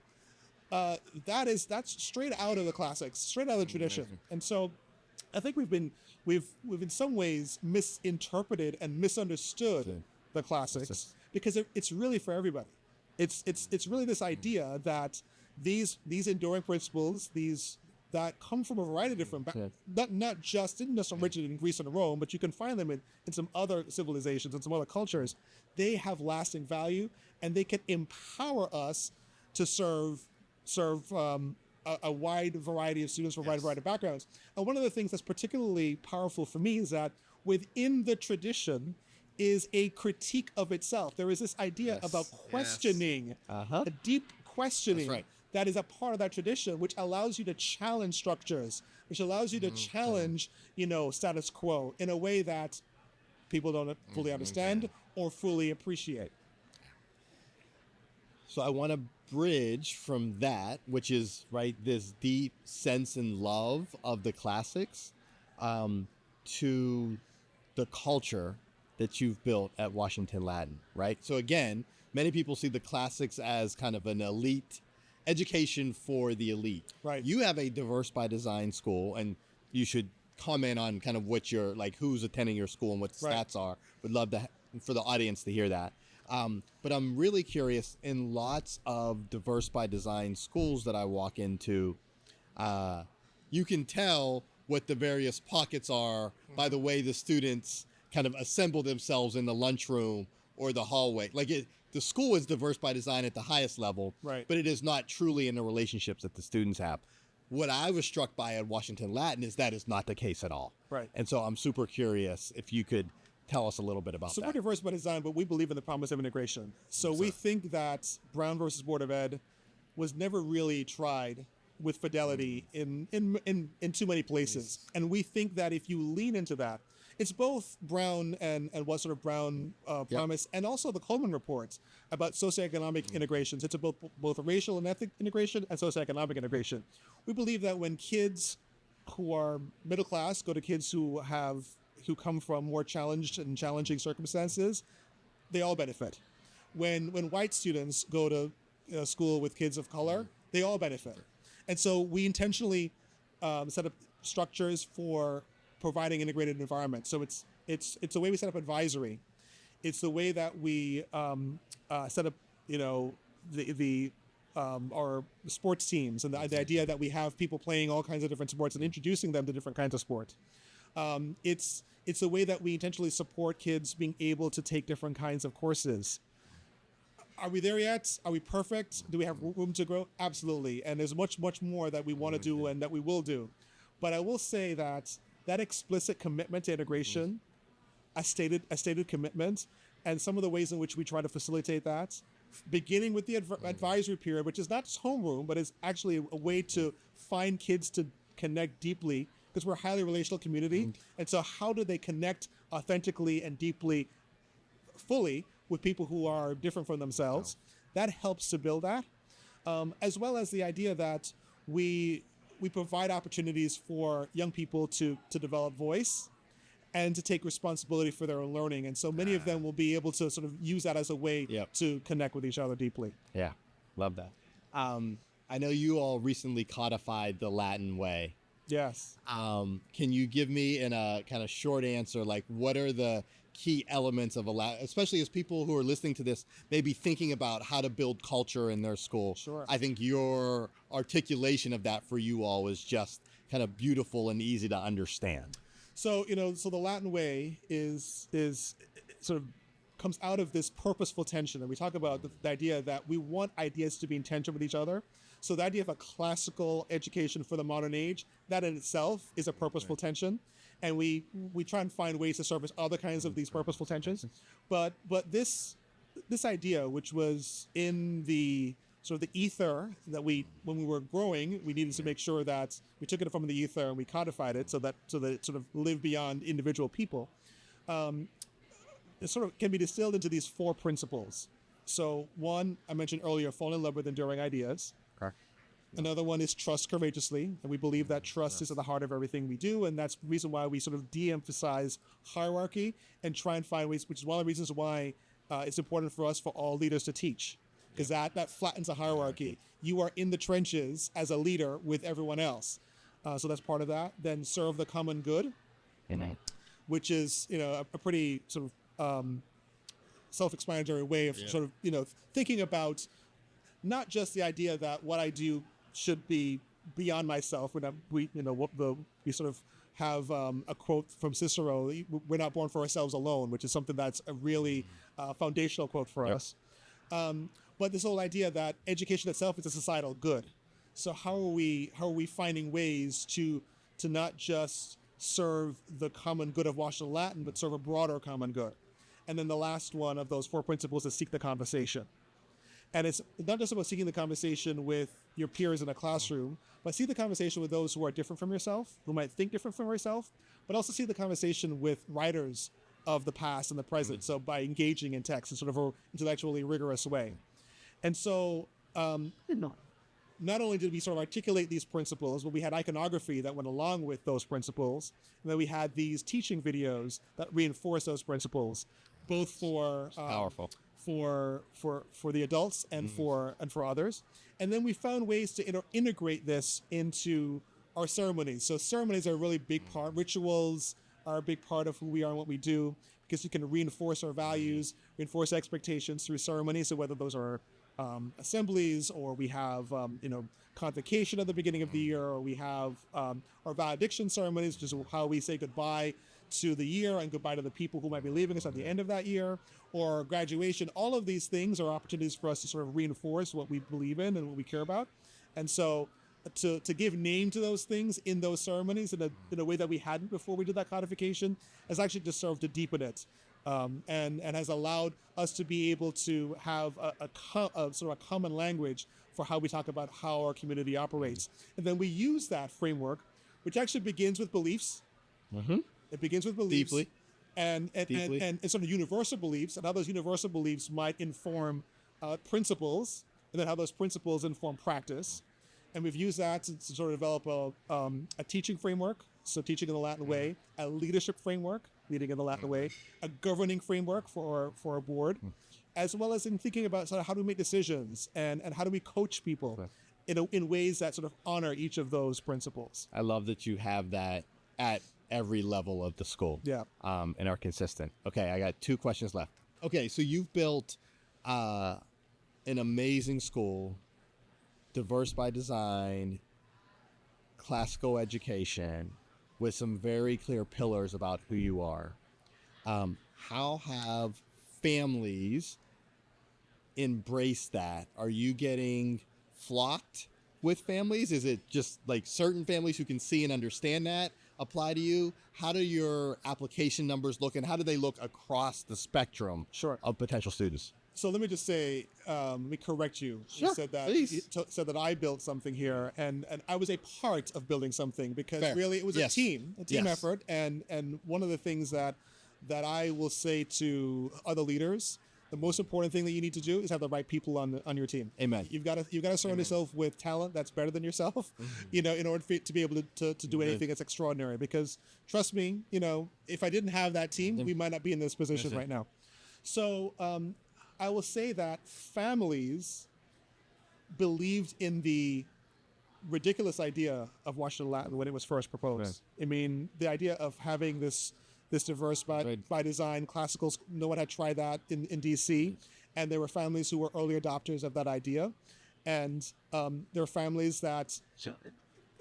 that's straight out of the classics, straight out of the tradition. And so, I think we've in some ways misinterpreted and misunderstood the classics because it's really for everybody. It's really this idea that these enduring principles, that come from a variety of different not just originated in Greece and Rome, but you can find them in some other civilizations and some other cultures. They have lasting value, and they can empower us to serve a wide variety of students from a wide variety of backgrounds. And one of the things that's particularly powerful for me is that within the tradition is a critique of itself. There is this idea about questioning, a deep questioning that is a part of that tradition, which allows you to challenge structures, which allows you to challenge, status quo in a way that people don't fully understand or fully appreciate. So I want to bridge from that, which is this deep sense and love of the classics, to the culture that you've built at Washington Latin, right? So again, many people see the classics as kind of an elite education for the elite. Right. You have a diverse by design school, and you should comment on kind of what your who's attending your school and what the stats are. Would love for the audience to hear that. But I'm really curious, in lots of diverse by design schools that I walk into, you can tell what the various pockets are by the way the students kind of assemble themselves in the lunchroom or the hallway. The school is diverse by design at the highest level, but it is not truly in the relationships that the students have. What I was struck by at Washington Latin is that is not the case at all. Right. And so I'm super curious if you could tell us a little bit about that. We're diverse by design, but we believe in the promise of integration. So we think that Brown versus Board of Ed was never really tried with fidelity in too many places. And we think that if you lean into that, it's both Brown and what sort of Brown promise, and also the Coleman reports about socioeconomic integrations. It's about both racial and ethnic integration and socioeconomic integration. We believe that when kids who are middle class go to kids who come from more challenged and challenging circumstances, they all benefit. When white students go to school with kids of color, they all benefit. And so we intentionally set up structures for providing integrated environments. So it's the way we set up advisory. It's the way that we set up, our sports teams, and the idea that we have people playing all kinds of different sports and introducing them to different kinds of sport. It's the way that we intentionally support kids being able to take different kinds of courses. Are we there yet? Are we perfect? Do we have room to grow? Absolutely. And there's much, much more that we want to do and that we will do. But I will say that explicit commitment to integration a stated commitment, and some of the ways in which we try to facilitate that, beginning with the advisory period, which is not just homeroom, but is actually a way to find kids to connect deeply, because we're a highly relational community. And so how do they connect authentically and deeply, fully, with people who are different from themselves? That helps to build that, as well as the idea that we provide opportunities for young people to develop voice and to take responsibility for their own learning. And so many of them will be able to sort of use that as a way to connect with each other deeply. Yeah, love that. I know you all recently codified the Latin way. Yes. Can you give me in a kind of short answer, like what are the key elements of a Latin, especially as people who are listening to this may be thinking about how to build culture in their school? Sure. I think your articulation of that for you all was just kind of beautiful and easy to understand. So, so the Latin way is sort of comes out of this purposeful tension. And we talk about the idea that we want ideas to be in tension with each other. So the idea of a classical education for the modern age, that in itself is a purposeful tension. And we try and find ways to service other kinds of these purposeful tensions. But this idea, which was in the sort of the ether that when we were growing, we needed to make sure that we took it from the ether and we codified it so that it sort of lived beyond individual people. It sort of can be distilled into these 4 principles. So one, I mentioned earlier, fall in love with enduring ideas. Okay. Another one is trust courageously. And we believe that trust is at the heart of everything we do. And that's the reason why we sort of de-emphasize hierarchy and try and find ways, which is one of the reasons why it's important for us for all leaders to teach. Because that flattens a hierarchy. You are in the trenches as a leader with everyone else. So that's part of that. Then serve the common good, which is, a pretty sort of self-explanatory way of sort of, thinking about not just the idea that what I do should be beyond myself. We sort of have a quote from Cicero: "We're not born for ourselves alone," which is something that's a really foundational quote for us. But this whole idea that education itself is a societal good. So how are we finding ways to not just serve the common good of Washington Latin, but serve a broader common good? And then the last one of those 4 principles is seek the conversation. And it's not just about seeking the conversation with your peers in a classroom, but see the conversation with those who are different from yourself, who might think different from yourself, but also see the conversation with writers of the past and the present. So by engaging in text in sort of an intellectually rigorous way. And so not only did we sort of articulate these principles, but we had iconography that went along with those principles. And then we had these teaching videos that reinforce those principles, both for Powerful. For the adults and for others. And then we found ways to integrate this into our ceremonies. So ceremonies are a really big part. Rituals are a big part of who we are and what we do, because you can reinforce our values, reinforce expectations through ceremonies. So whether those are assemblies, or we have convocation at the beginning of the year, or we have our valediction ceremonies, which is how we say goodbye to the year and goodbye to the people who might be leaving us at the end of that year, or graduation. All of these things are opportunities for us to sort of reinforce what we believe in and what we care about. And so to give name to those things in those ceremonies in a way that we hadn't before we did that codification has actually just served to deepen it. And has allowed us to be able to have a sort of a common language for how we talk about how our community operates. And then we use that framework, which actually begins with beliefs. Mm-hmm. It begins with beliefs. Deeply. And sort of universal beliefs, and how those universal beliefs might inform principles, and then how those principles inform practice. And we've used that to sort of develop a teaching framework, so teaching in the Latin way, a leadership framework, leading in the Latin way, a governing framework for a board, as well as in thinking about sort of how do we make decisions and how do we coach people in ways that sort of honor each of those principles. I love that you have that at every level of the school. Yeah. And are consistent. Okay, I got 2 questions left. Okay, so you've built an amazing school, diverse by design, classical education, with some very clear pillars about who you are. How have families embraced that? Are you getting flocked with families? Is it just like certain families who can see and understand that? apply to you? How do your application numbers look, and how do they look across the spectrum Sure. of potential students? So let me just say, let me correct you. Sure, You said that please. said that I built something here, and I was a part of building something because Fair. really it was Yes. a team Yes. effort. And one of the things that I will say to other leaders, the most important thing that you need to do is have the right people on your team. Amen. You've got to surround yourself with talent that's better than yourself, in order for you to be able to do anything that's extraordinary. Because trust me, if I didn't have that team, we might not be in this position right now. So I will say that families believed in the ridiculous idea of Washington Latin when it was first proposed. I mean, the idea of having this diverse by design classical, no one had tried that in DC, and there were families who were early adopters of that idea, and there were families that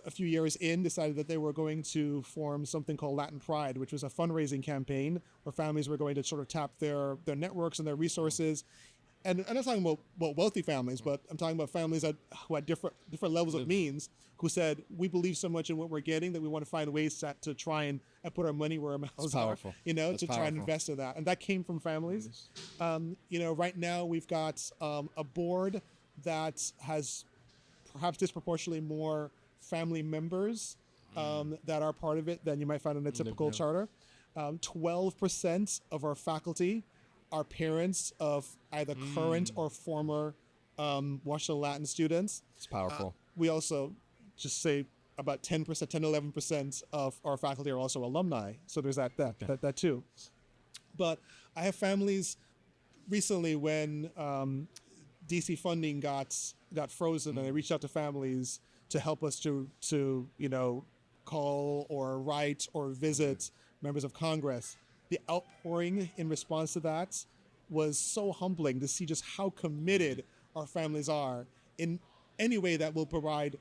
a few years in decided that they were going to form something called Latin Pride, which was a fundraising campaign where families were going to sort of tap their networks and their resources. And I'm not talking about wealthy families, but I'm talking about families who had different levels of means, who said, we believe so much in what we're getting that we want to find ways to try and put our money where our mouths are, powerful. That's to try and powerful. invest in that. And that came from families. Right now we've got a board that has perhaps disproportionately more family members that are part of it than you might find in a typical charter. 12% of our faculty are parents of either current or former Washington Latin students. It's powerful. We also just say about 10%, 10 to 11% of our faculty are also alumni. So there's that too. But I have families recently when DC funding got frozen, and I reached out to families to help us to call or write or visit members of Congress. The outpouring in response to that was so humbling to see just how committed our families are in any way that will provide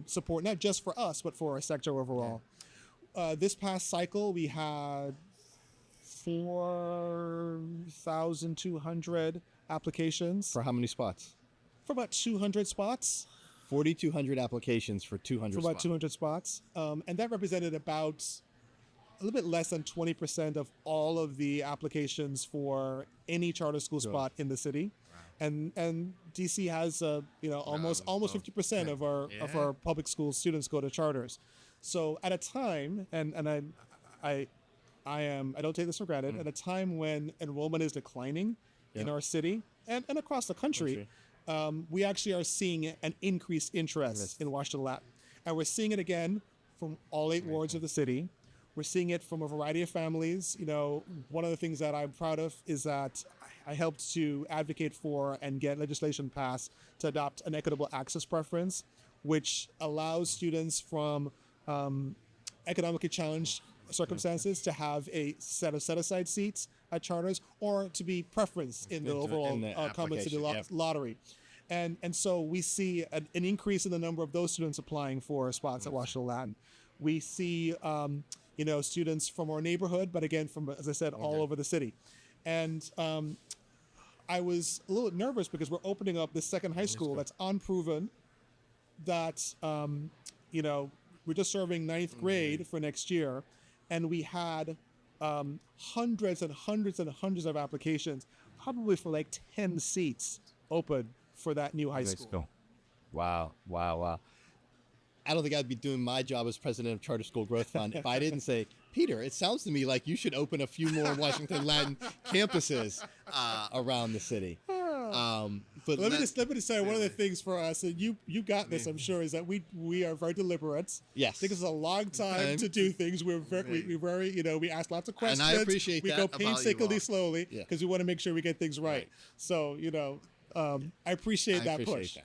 support, not just for us, but for our sector overall. This past cycle, we had 4,200 applications. For how many spots? For about 200 spots. 4,200 applications for 200 For about spots. 200 spots. And that represented about a little bit less than 20% of all of the applications for any charter school spot in the city. And DC has almost 50% of our public school students go to charters. So at a time, and I don't take this for granted, at a time when enrollment is declining in our city and across the country, we actually are seeing an increased interest in Washington Latin. And we're seeing it again from all 8 wards of the city. We're seeing it from a variety of families. One of the things that I'm proud of is that I helped to advocate for and get legislation passed to adopt an equitable access preference, which allows students from economically challenged circumstances to have a set of set-aside seats at charters, or to be preferenced in the overall common city lottery. And so we see an increase in the number of those students applying for spots at Washington Latin. We see students from our neighborhood, but again, from, as I said, all over the city. And I was a little nervous because we're opening up this second high school that's unproven, that, we're just serving 9th grade for next year. And we had hundreds and hundreds and hundreds of applications, probably for like 10 seats open for that new high school. Wow. I don't think I'd be doing my job as president of Charter School Growth Fund if I didn't say, Peter, it sounds to me like you should open a few more Washington Latin campuses around the city. But let me just say one of the things for us, and you got this, I'm sure, is that we are very deliberate. Yes. It takes us a long time to do things. We're very we ask lots of questions. And I appreciate we that go about you painstakingly all. slowly because we want to make sure we get things right. So I appreciate that push. That.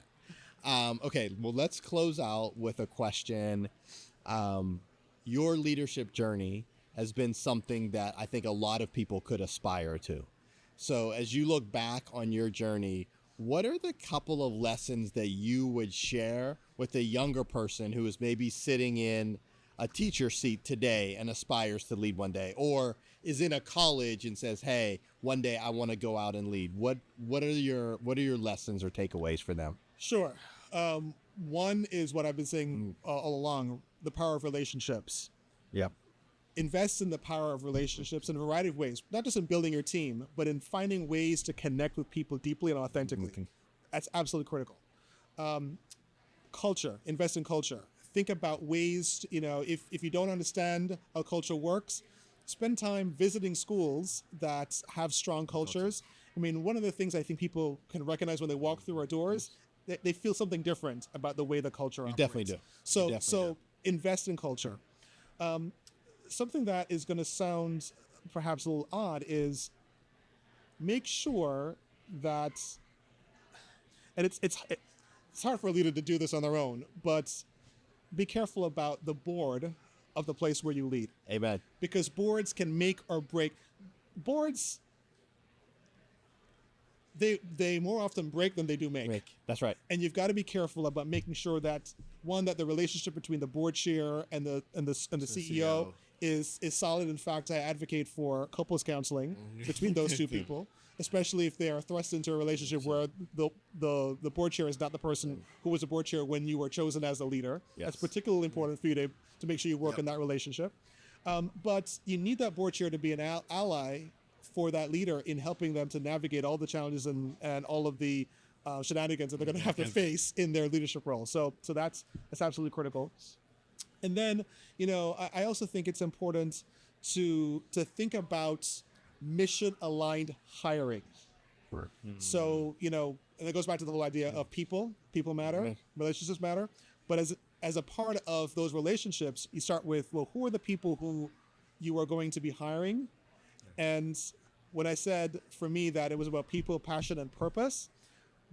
Okay, well, let's close out with a question. Your leadership journey has been something that I think a lot of people could aspire to. So as you look back on your journey, what are the couple of lessons that you would share with a younger person who is maybe sitting in a teacher seat today and aspires to lead one day, or is in a college and says, hey, one day I want to go out and lead? What are your lessons or takeaways for them? Sure. One is what I've been saying all along, the power of relationships. Yep. Invest in the power of relationships in a variety of ways, not just in building your team, but in finding ways to connect with people deeply and authentically. That's absolutely critical. Culture, invest in culture. Think about ways, if you don't understand how culture works, spend time visiting schools that have strong cultures. I mean, one of the things I think people can recognize when they walk through our doors, they feel something different about the way the culture operates. Definitely do. So invest in culture. Something that is going to sound perhaps a little odd is make sure that, and it's hard for a leader to do this on their own, but be careful about the board of the place where you lead. Amen. Because boards can make or break. Boards, they more often break than they do make. That's right. And you've got to be careful about making sure that that the relationship between the board chair and the CEO is solid. In fact, I advocate for couples counseling between those two people, especially if they are thrust into a relationship where the board chair is not the person who was a board chair when you were chosen as a leader. Yes. That's particularly important for you to make sure you work in that relationship. But you need that board chair to be an ally for that leader in helping them to navigate all the challenges and all of the shenanigans that they're going to have to face in their leadership role. So that's absolutely critical. And then, I also think it's important to think about mission-aligned hiring. Sure. So, and it goes back to the whole idea of people matter, relationships matter. But as a part of those relationships, you start with, well, who are the people who you are going to be hiring? And when I said for me that it was about people, passion, and purpose,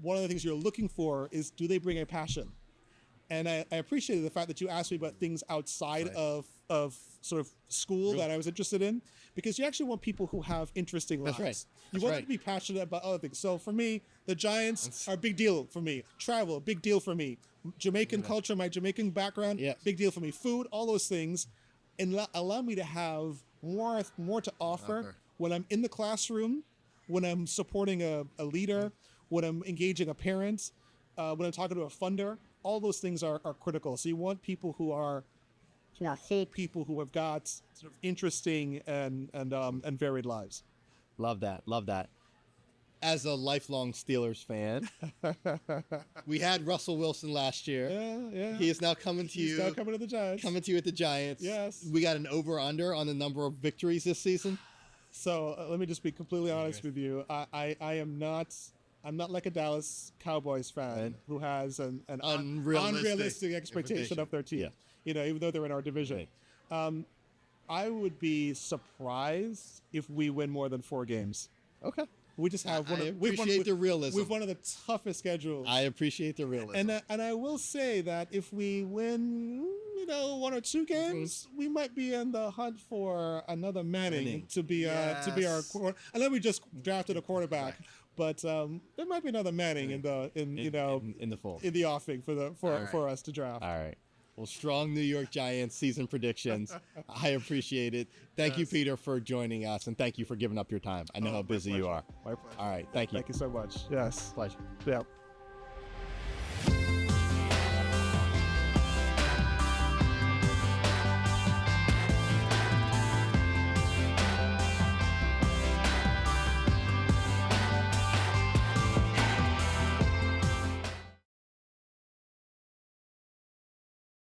one of the things you're looking for is, do they bring a passion? And I appreciated the fact that you asked me about things outside of sort of school that I was interested in, because you actually want people who have interesting lives. That's right. You want them to be passionate about other things. So for me, the Giants are a big deal for me. Travel, big deal for me. Jamaican culture, my Jamaican background, big deal for me. Food, all those things, and allow me to have more to offer when I'm in the classroom, when I'm supporting a leader, when I'm engaging a parent, when I'm talking to a funder. All those things are critical. So you want people who are people who have got sort of interesting and varied lives. Love that. As a lifelong Steelers fan, we had Russell Wilson last year. Yeah. He is now coming to you. He's now coming to the Giants. Coming to you at the Giants. Yes. We got an over-under on the number of victories this season. So let me just be completely honest with you. I'm not like a Dallas Cowboys fan who has an unrealistic expectation of their team. Yeah. Even though they're in our division. I would be surprised if we win more than 4 games. Okay. We just have the realism. We've one of the toughest schedules. I appreciate the realism. And I will say that if we win, 1 or 2 games, we might be in the hunt for another Manning to be our quarterback. I know we just drafted a quarterback, but there might be another Manning in the fold, in the offing for us to draft. All right. Well, strong New York Giants season predictions. I appreciate it. Thank you, Peter, for joining us, and thank you for giving up your time. I know how busy you are. My pleasure. All right. Thank you. Thank you so much. Yes. Pleasure. Yeah.